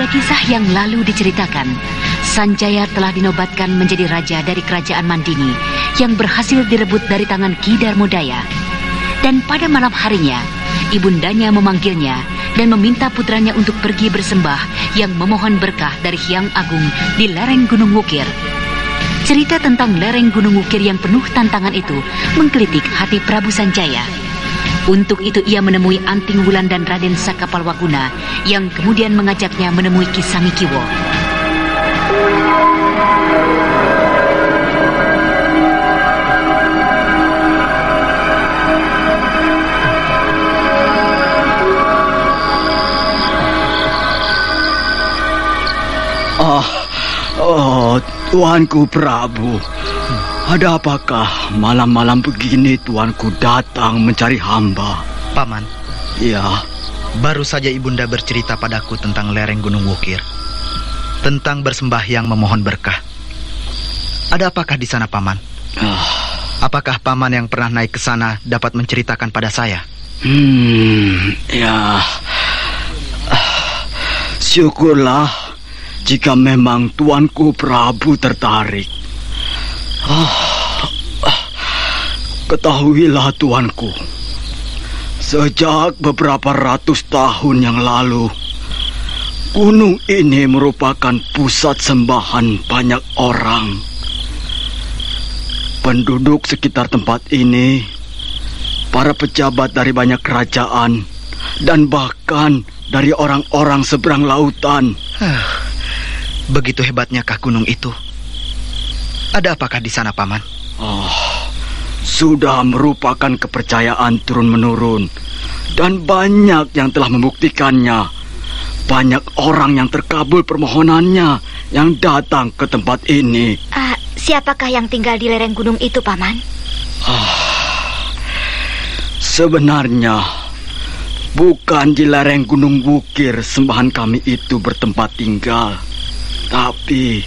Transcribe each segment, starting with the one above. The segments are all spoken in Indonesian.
Pada kisah yang lalu diceritakan, Sanjaya telah dinobatkan menjadi raja dari kerajaan Mandini yang berhasil direbut dari tangan Ki Darmodaya. Dan pada malam harinya, ibundanya memanggilnya dan meminta putranya untuk pergi bersembah yang memohon berkah dari Hyang Agung di lereng Gunung Wukir. Cerita tentang lereng Gunung Wukir yang penuh tantangan itu menggelitik hati Prabu Sanjaya. Untuk itu ia menemui Anting Wulan dan Raden Sakapalwaguna yang kemudian mengajaknya menemui Ki Sangikiwo. Tuanku Prabu, ada apakah malam-malam begini tuanku datang mencari hamba? Paman. Ya. Baru saja ibunda bercerita padaku tentang lereng Gunung Wukir, tentang bersembahyang memohon berkah. Ada apakah di sana, Paman? Apakah Paman yang pernah naik ke sana dapat menceritakan pada saya? Ya. Syukurlah jika memang tuanku Prabu tertarik. Ketahuilah tuanku, sejak beberapa ratus tahun yang lalu, gunung ini merupakan pusat sembahan banyak orang. Penduduk sekitar tempat ini, para pejabat dari banyak kerajaan, dan bahkan dari orang-orang seberang lautan. Begitu hebatnyakah gunung itu? Ada apakah di sana, Paman? Sudah merupakan kepercayaan turun-menurun, dan banyak yang telah membuktikannya. Banyak orang yang terkabul permohonannya yang datang ke tempat ini. Siapakah yang tinggal di lereng gunung itu, Paman? Sebenarnya bukan di lereng Gunung Wukir sembahan kami itu bertempat tinggal, tapi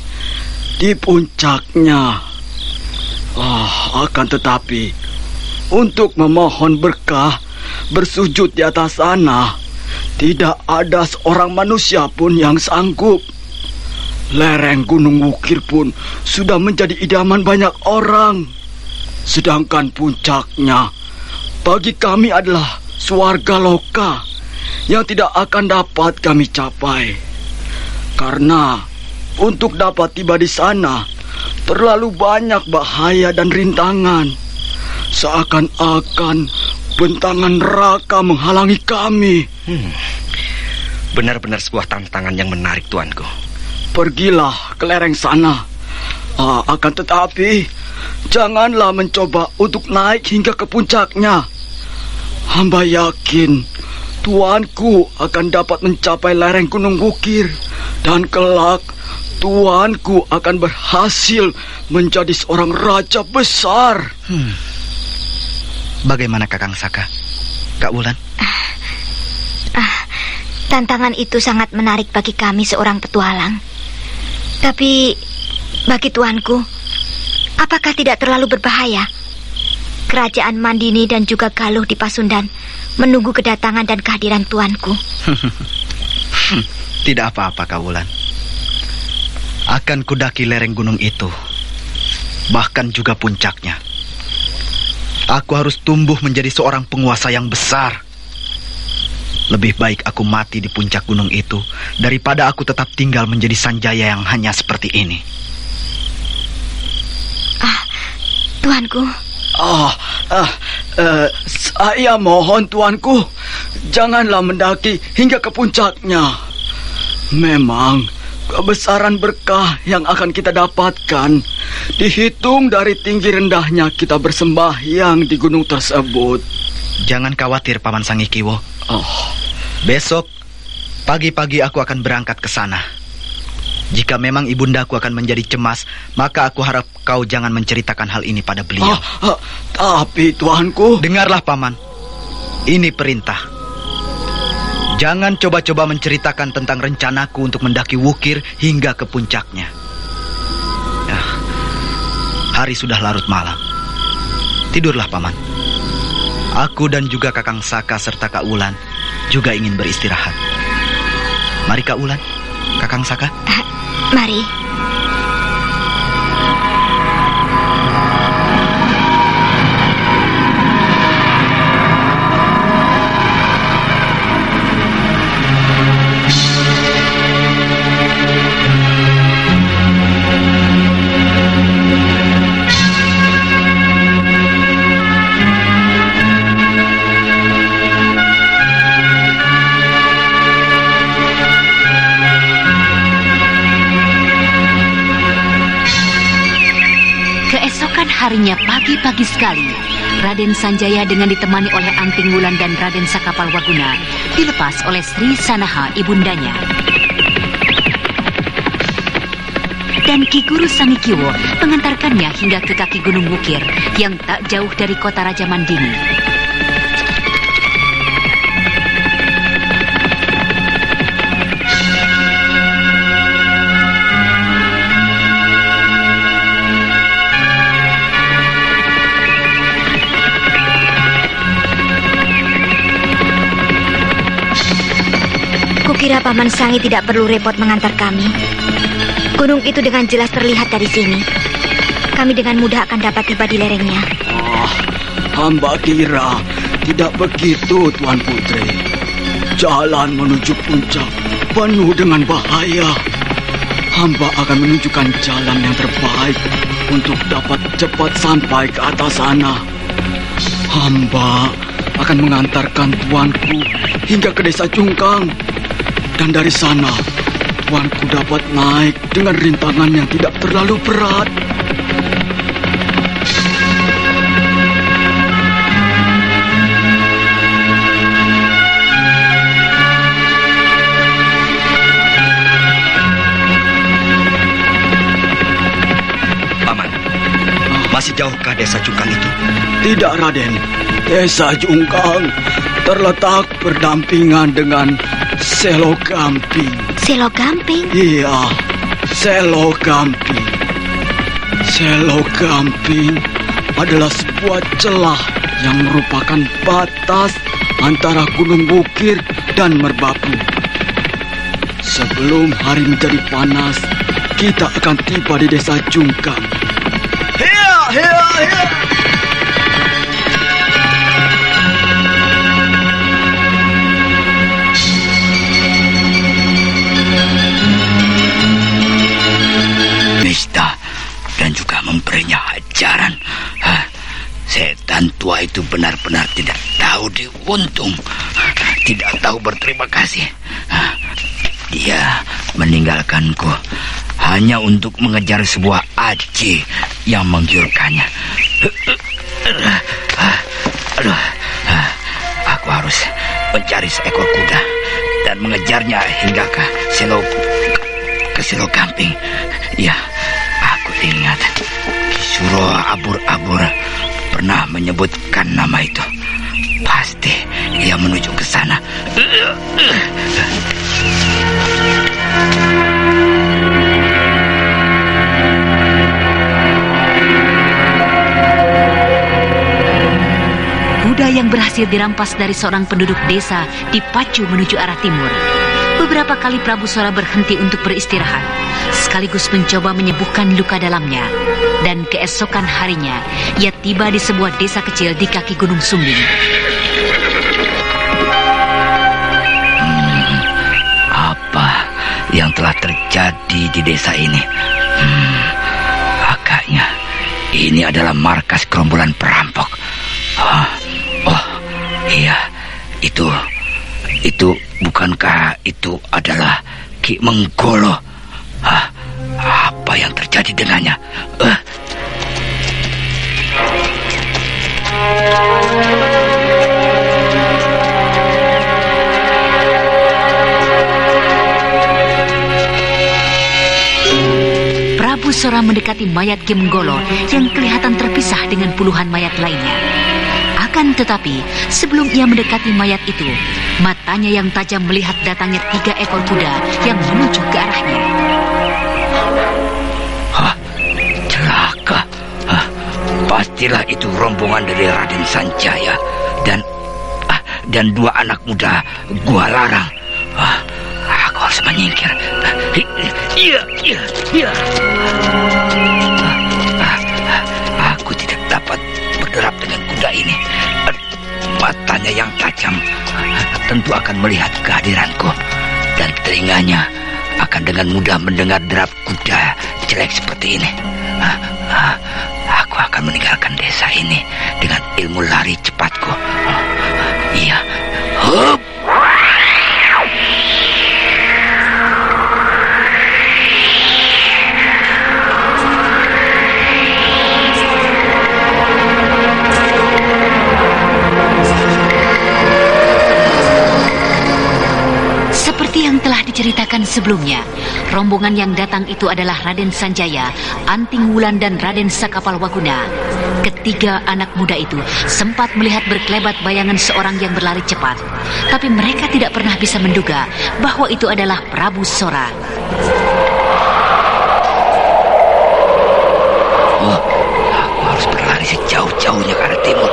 di puncaknya. Akan tetapi, untuk memohon berkah, bersujud di atas sana, tidak ada seorang manusia pun yang sanggup. Lereng Gunung Wukir pun sudah menjadi idaman banyak orang. Sedangkan puncaknya, bagi kami adalah swarga loka yang tidak akan dapat kami capai. Karena untuk dapat tiba di sana, terlalu banyak bahaya dan rintangan. Seakan-akan bentangan neraka menghalangi kami. Benar-benar sebuah tantangan yang menarik, tuanku. Pergilah ke lereng sana. Akan tetapi, janganlah mencoba untuk naik hingga ke puncaknya. Hamba yakin tuanku akan dapat mencapai lereng Gunung Wukir, dan kelak tuanku akan berhasil menjadi seorang raja besar. Bagaimana Kakang Saka? Kak Wulan? Tantangan itu sangat menarik bagi kami seorang petualang. Tapi bagi tuanku, apakah tidak terlalu berbahaya? Kerajaan Mandini dan juga Galuh di Pasundan menunggu kedatangan dan kehadiran tuanku. Tidak apa-apa, Kak Wulan. Akan kudaki lereng gunung itu, bahkan juga puncaknya. Aku harus tumbuh menjadi seorang penguasa yang besar. Lebih baik aku mati di puncak gunung itu daripada aku tetap tinggal menjadi Sanjaya yang hanya seperti ini. Tuanku. Saya mohon tuanku, janganlah mendaki hingga ke puncaknya. Memang kebesaran berkah yang akan kita dapatkan dihitung dari tinggi rendahnya kita bersembahyang di gunung tersebut. Jangan khawatir, Paman Sangikiwo. Besok pagi-pagi aku akan berangkat ke sana. Jika memang ibundaku akan menjadi cemas, maka aku harap kau jangan menceritakan hal ini pada beliau. Tapi tuanku... Dengarlah, Paman. Ini perintah. Jangan coba-coba menceritakan tentang rencanaku untuk mendaki Wukir hingga ke puncaknya. Hari sudah larut malam. Tidurlah, Paman. Aku dan juga Kakang Saka serta Kak Wulan juga ingin beristirahat. Mari, Kak Wulan. Kakang Saka? Mari. Keesokan harinya pagi-pagi sekali, Raden Sanjaya dengan ditemani oleh Anting Wulan dan Raden Sakapal Waguna dilepas oleh Sri Sanaha ibundanya. Dan Ki Guru Sangikiwo mengantarkannya hingga ke kaki Gunung Wukir yang tak jauh dari kota Raja Mandini. Kukira Paman Sangi tidak perlu repot mengantar kami. Gunung itu dengan jelas terlihat dari sini. Kami dengan mudah akan dapat tiba di lerengnya. Hamba kira tidak begitu, Tuan Putri. Jalan menuju puncak penuh dengan bahaya. Hamba akan menunjukkan jalan yang terbaik untuk dapat cepat sampai ke atas sana. Hamba akan mengantarkan tuanku hingga ke desa Jungkang. Dan dari sana, tuanku dapat naik dengan rintangan yang tidak terlalu berat. Paman, masih jauhkah desa Jungkang itu? Tidak, Raden. Desa Jungkang terletak berdampingan dengan Selo Gamping. Selo Gamping? Iya, Selo Gamping. Selo Gamping adalah sebuah celah yang merupakan batas antara Gunung Wukir dan Merbabu. Sebelum hari menjadi panas, kita akan tiba di desa Jungkang. Hiya, hiya, hiya. Pesta dan juga memberinya ajaran. Setan tua itu benar-benar tidak tahu diuntung, tidak tahu berterima kasih. Dia meninggalkanku hanya untuk mengejar sebuah aji yang menggiurkannya. Aku harus mencari seekor kuda dan mengejarnya hingga ke Selo Gamping. Ya, aku ingat Kisuro Abur-Abur pernah menyebutkan nama itu. Pasti ia menuju ke sana. Kuda yang berhasil dirampas dari seorang penduduk desa dipacu menuju arah timur. Beberapa kali Prabu Sora berhenti untuk beristirahat, sekaligus mencoba menyembuhkan luka dalamnya. Dan keesokan harinya, ia tiba di sebuah desa kecil di kaki Gunung Sumbing. Apa yang telah terjadi di desa ini? Agaknya ini adalah markas gerombolan perampok. Oh, iya, itu bukankah itu adalah Ki Menggolo? Apa yang terjadi dengannya? Prabu Sora mendekati mayat Ki Menggolo yang kelihatan terpisah dengan puluhan mayat lainnya. Akan tetapi, sebelum ia mendekati mayat itu, matanya yang tajam melihat datangnya 3 ekor kuda yang menuju ke arahnya. Celaka. Pastilah itu rombongan dari Raden Sanjaya dan 2 anak muda Gua Larang. Aku harus menyingkir. Iya. Aku tidak dapat berderap dengan kuda ini. Matanya yang tajam tentu akan melihat kehadiranku, dan telinganya akan dengan mudah mendengar derap kuda jelek seperti ini. Aku akan meninggalkan desa ini dengan ilmu lari cepatku. Iya. Hup. Seperti yang telah diceritakan sebelumnya, rombongan yang datang itu adalah Raden Sanjaya, Anting Wulan, dan Raden Sakapalwaguna. Ketiga anak muda itu sempat melihat berkelebat bayangan seorang yang berlari cepat, tapi mereka tidak pernah bisa menduga bahwa itu adalah Prabu Sora. Oh, aku harus berlari sejauh-jauhnya ke arah timur.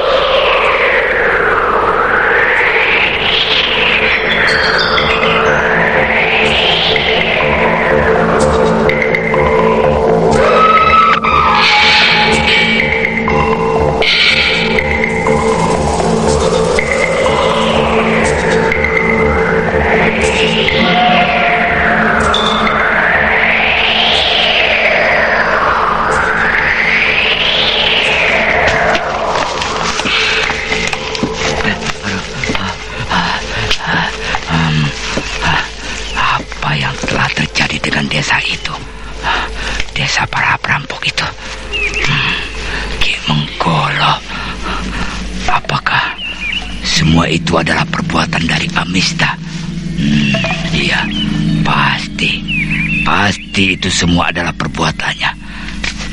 Desa itu, desa para perampok itu, Ki Menggolo. Apakah semua itu adalah perbuatan dari Amista? Iya, pasti itu semua adalah perbuatannya.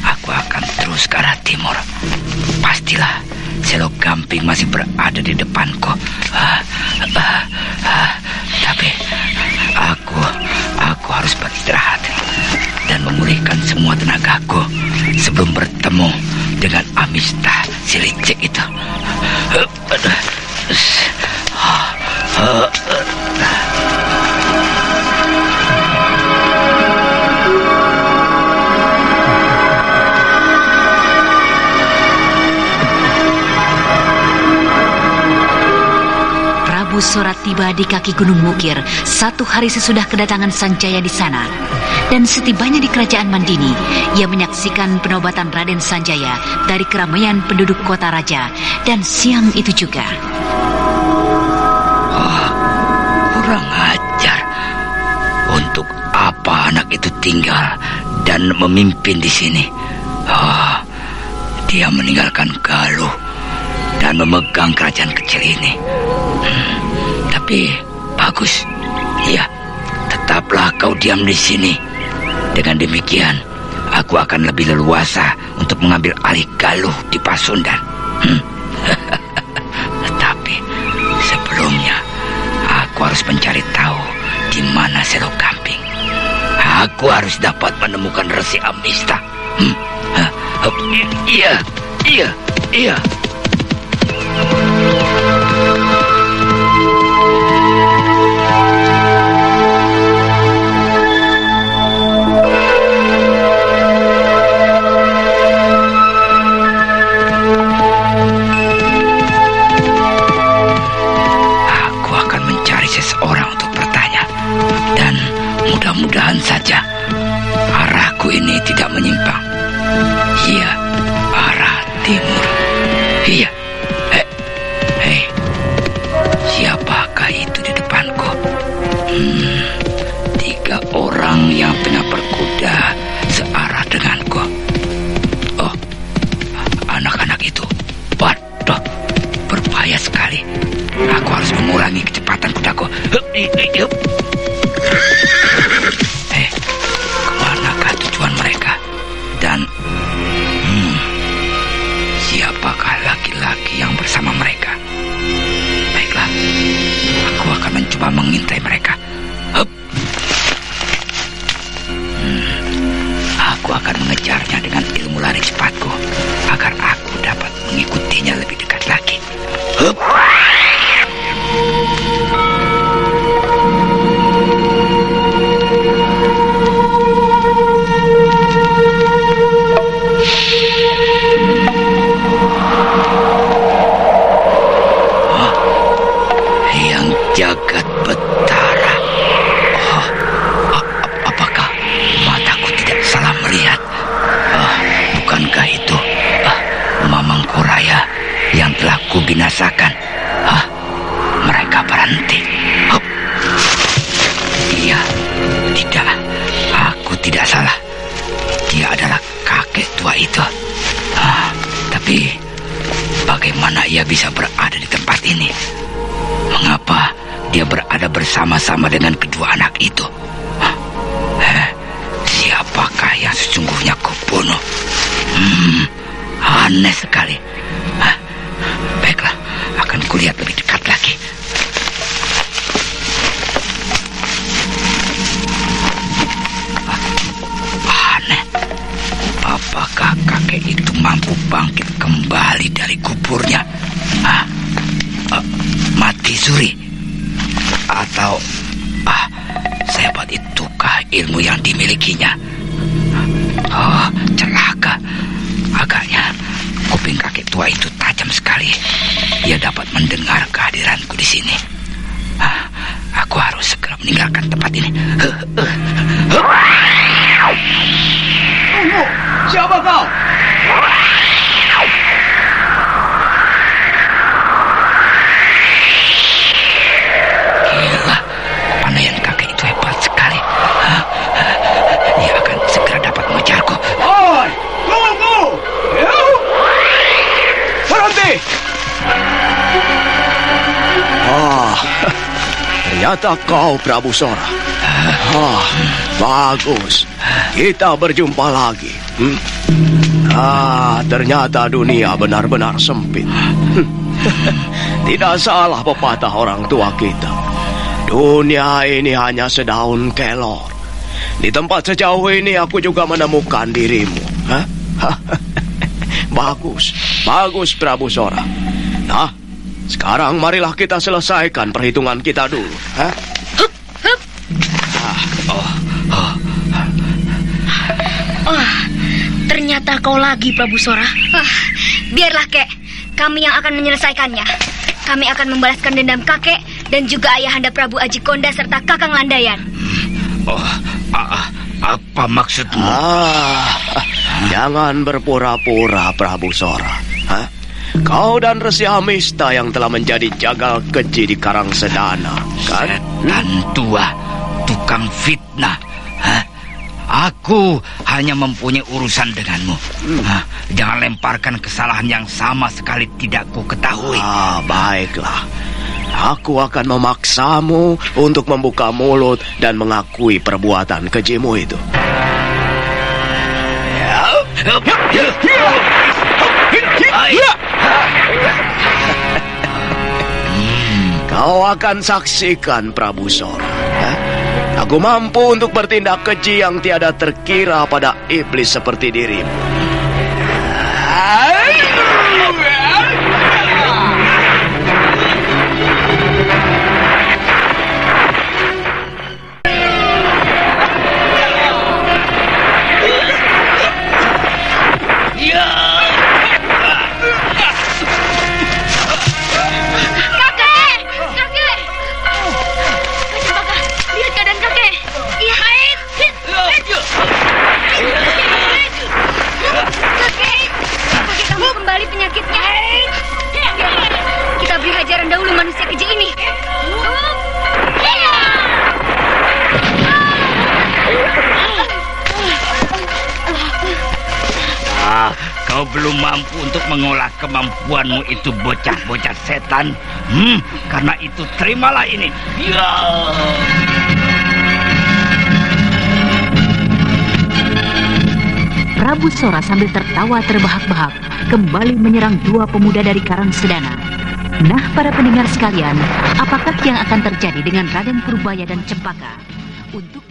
Aku akan terus ke arah timur. Pastilah Selo Gamping masih berada di depanku. Tapi aku harus beristirahat dan memulihkan semua tenagaku sebelum bertemu dengan Amista si licik itu. Prabu Sora tiba di kaki Gunung Mukir 1 hari sesudah kedatangan Sanjaya di sana. Dan setibanya di kerajaan Mandini, ia menyaksikan penobatan Raden Sanjaya dari keramaian penduduk kota raja. Dan siang itu juga, kurang ajar. Untuk apa anak itu tinggal dan memimpin di sini? Dia meninggalkan Galuh dan memegang kerajaan kecil ini. Tapi bagus. Ya, tetaplah kau diam di sini. Dengan demikian, aku akan lebih leluasa untuk mengambil alih Galuh di Pasundan. Tetapi sebelumnya, aku harus mencari tahu di mana Selo Gamping. Aku harus dapat menemukan Resi Amista. Iya. Mudah-mudahan saja arahku ini tidak menyimpang. Iya, arah timur. Iya. Hei, siapakah itu di depanku? 3 orang yang tengah berkuda searah denganku. Oh, anak-anak itu. Waduh, berbahaya sekali. Aku harus mengurangi kecepatan kudaku. Kemanakah tujuan mereka? Dan siapakah laki-laki yang bersama mereka? Baiklah, aku akan mencoba mengintai mereka. Aku akan mengejarnya dengan ilmu lari cepatku agar aku dapat mengikutinya lebih dekat lagi. Jagat Betara. Oh, apakah mataku tidak salah melihat? Bukankah itu Mamangkuraya yang telah kubinasakan? Mereka berhenti. Iya, tidak. Aku tidak salah. Dia adalah kakek tua itu. Tapi bagaimana ia bisa berada di tempat ini? Mengapa dia berada bersama-sama dengan kedua anak itu? Siapakah yang sesungguhnya kubunuh? Aneh sekali. Baiklah, akan kulihat lebih dekat lagi. Aneh. Apakah kakek itu mampu bangkit kembali dari kuburnya? Mati suri? Atau sehebat itukah ilmu yang dimilikinya? Oh, celaka. Agaknya kuping kakek tua itu tajam sekali. Ia dapat mendengar kehadiranku di sini. Aku harus segera meninggalkan tempat ini. Tunggu, siapa kau? Gila, pandaian kakek itu hebat sekali. Dia akan segera dapat mengejarku. Oi, tunggu! Berhenti! Ternyata kau Prabu Sora. Bagus. Kita berjumpa lagi. Ternyata dunia benar-benar sempit. Tidak salah pepatah orang tua kita. Dunia ini hanya sedaun kelor. Di tempat sejauh ini aku juga menemukan dirimu. Bagus Prabu Sora. Nah, sekarang marilah kita selesaikan perhitungan kita dulu. Ternyata kau lagi, Prabu Sora. Biarlah, Kek. Kami yang akan menyelesaikannya. Kami akan membalaskan dendam kakek dan juga ayahanda Prabu Aji Konda serta Kakang Landayan. Apa maksudmu? Jangan berpura-pura, Prabu Sora. Kau dan Resi Amista yang telah menjadi jagal keji di Karang Sedana, kan? Setan tua, tukang fitnah. Aku hanya mempunyai urusan denganmu. Jangan lemparkan kesalahan yang sama sekali tidak ku ketahui. Baiklah. Aku akan memaksamu untuk membuka mulut dan mengakui perbuatan kejimu itu. Kau akan saksikan, Prabu Sora. Aku mampu untuk bertindak keji yang tiada terkira pada iblis seperti dirimu. Kau belum mampu untuk mengolah kemampuanmu itu, bocah-bocah setan. Karena itu terimalah ini. Prabu Sora sambil tertawa terbahak-bahak kembali menyerang dua pemuda dari Karang Sedana. Nah, para pendengar sekalian, apakah yang akan terjadi dengan Raden Purbaya dan Cempaka? Untuk